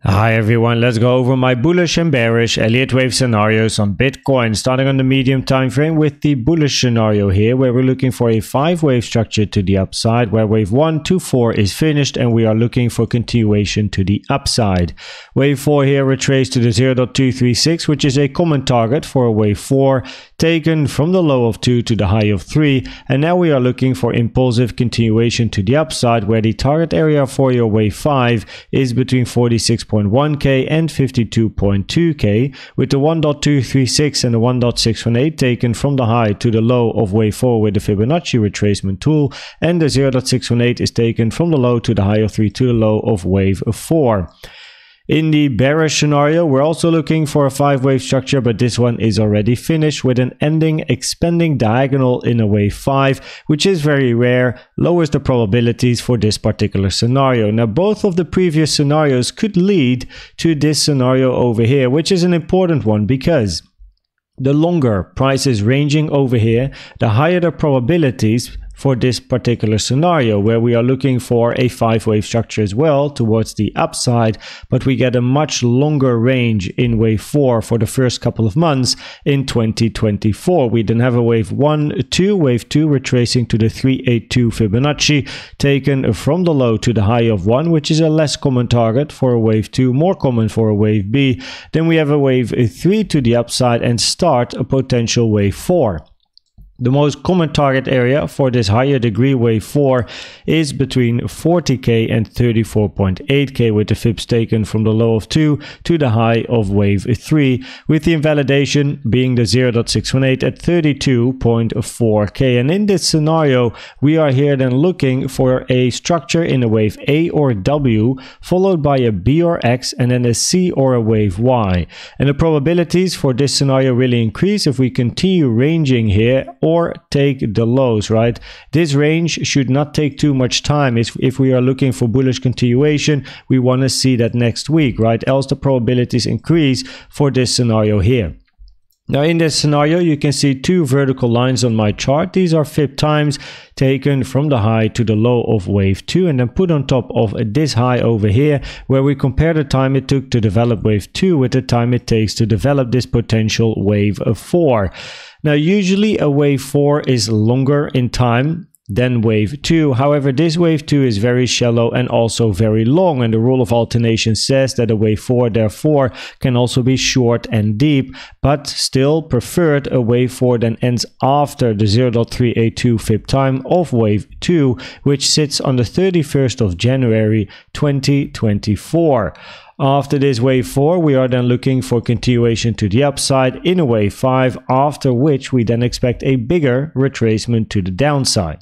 Hi everyone, let's go over my bullish and bearish Elliott Wave scenarios on Bitcoin, starting on the medium time frame with the bullish scenario here, where we're looking for a 5-wave structure to the upside, where wave 1 to 4 is finished and we are looking for continuation to the upside. Wave 4 here retraced to the 0.236, which is a common target for a wave 4, taken from the low of 2 to the high of 3, and now we are looking for impulsive continuation to the upside, where the target area for your wave 5 is between 46.1k and 52.2k, with the 1.236 and the 1.618 taken from the high to the low of wave 4 with the Fibonacci retracement tool, and the 0.618 is taken from the low to the high of 3 to the low of wave 4. In the bearish scenario, we're also looking for a 5-wave structure, but this one is already finished with an ending expanding diagonal in a wave 5, which is very rare, lowers the probabilities for this particular scenario. Now, both of the previous scenarios could lead to this scenario over here, which is an important one because the longer price is ranging over here, the higher the probabilities for this particular scenario, where we are looking for a 5-wave structure as well towards the upside, but we get a much longer range in wave 4 for the first couple of months in 2024. We then have a wave 1, 2, wave 2 retracing to the 382 Fibonacci, taken from the low to the high of 1, which is a less common target for a wave 2, more common for a wave B. Then we have a wave 3 to the upside and start a potential wave 4. The most common target area for this higher degree wave 4 is between 40k and 34.8k, with the fibs taken from the low of 2 to the high of wave 3, with the invalidation being the 0.618 at 32.4k. And in this scenario, we are here then looking for a structure in a wave A or W, followed by a B or X, and then a C or a wave Y. And the probabilities for this scenario really increase if we continue ranging here or take the lows, right? This range should not take too much time. If we are looking for bullish continuation, we want to see that next week, right? Else the probabilities increase for this scenario here. Now in this scenario, you can see two vertical lines on my chart. These are fib times taken from the high to the low of wave 2 and then put on top of this high over here, where we compare the time it took to develop wave 2 with the time it takes to develop this potential wave 4. Now usually a wave 4 is longer in time than wave 2. However, this wave 2 is very shallow and also very long, and the rule of alternation says that a wave 4 therefore can also be short and deep, but still preferred a wave 4 that ends after the 0.382 fib time of wave 2, which sits on the 31st of January 2024. After this wave 4, we are then looking for continuation to the upside in a wave 5, after which we then expect a bigger retracement to the downside.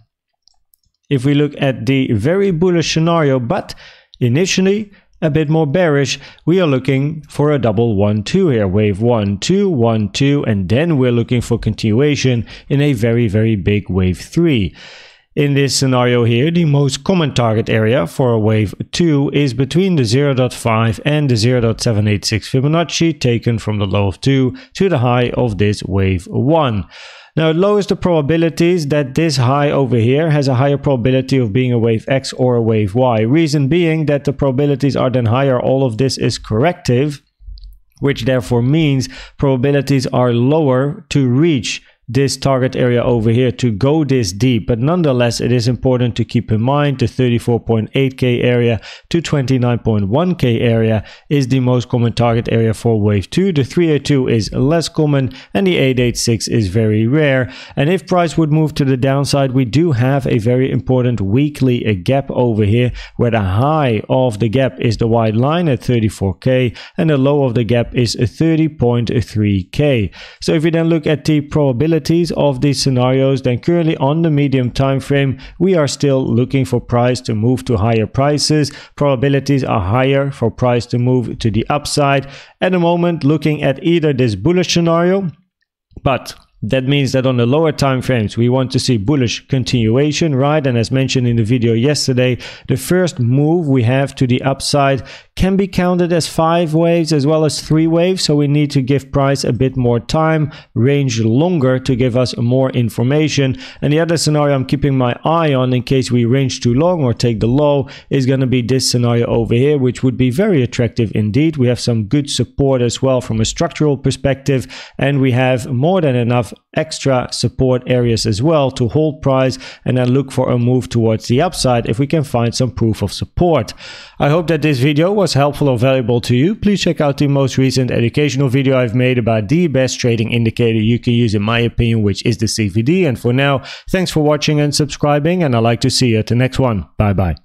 If we look at the very bullish scenario, but initially a bit more bearish, we are looking for a double 1-2 here, wave 1, 2, 1, 2, and then we're looking for continuation in a very, very big wave 3. In this scenario here, the most common target area for a wave 2 is between the 0.5 and the 0.786 Fibonacci, taken from the low of 2 to the high of this wave 1. Now it lowers the probabilities that this high over here has a higher probability of being a wave X or a wave Y. Reason being that the probabilities are then higher. All of this is corrective, which therefore means probabilities are lower to reach this target area over here, to go this deep. But nonetheless, it is important to keep in mind the 34.8k area to 29.1k area is the most common target area for wave 2. The 382 is less common and the 886 is very rare. And if price would move to the downside, we do have a very important weekly gap over here, where the high of the gap is the white line at 34k and the low of the gap is 30.3k. So if we then look at the probability of these scenarios, then currently on the medium time frame, we are still looking for price to move to higher prices. Probabilities are higher for price to move to the upside at the moment, looking at either this bullish scenario, but that means that on the lower time frames, we want to see bullish continuation, right? And as mentioned in the video yesterday, the first move we have to the upside can be counted as 5 waves as well as 3 waves, so we need to give price a bit more time, range longer to give us more information. And the other scenario I'm keeping my eye on in case we range too long or take the low is going to be this scenario over here, which would be very attractive indeed. We have some good support as well from a structural perspective, and we have more than enough extra support areas as well to hold price and then look for a move towards the upside if we can find some proof of support. I hope that this video was helpful or valuable to you. Please check out the most recent educational video I've made about the best trading indicator you can use in my opinion, which is the CVD. And for now, thanks for watching and subscribing, and I'd like to see you at the next one. Bye bye.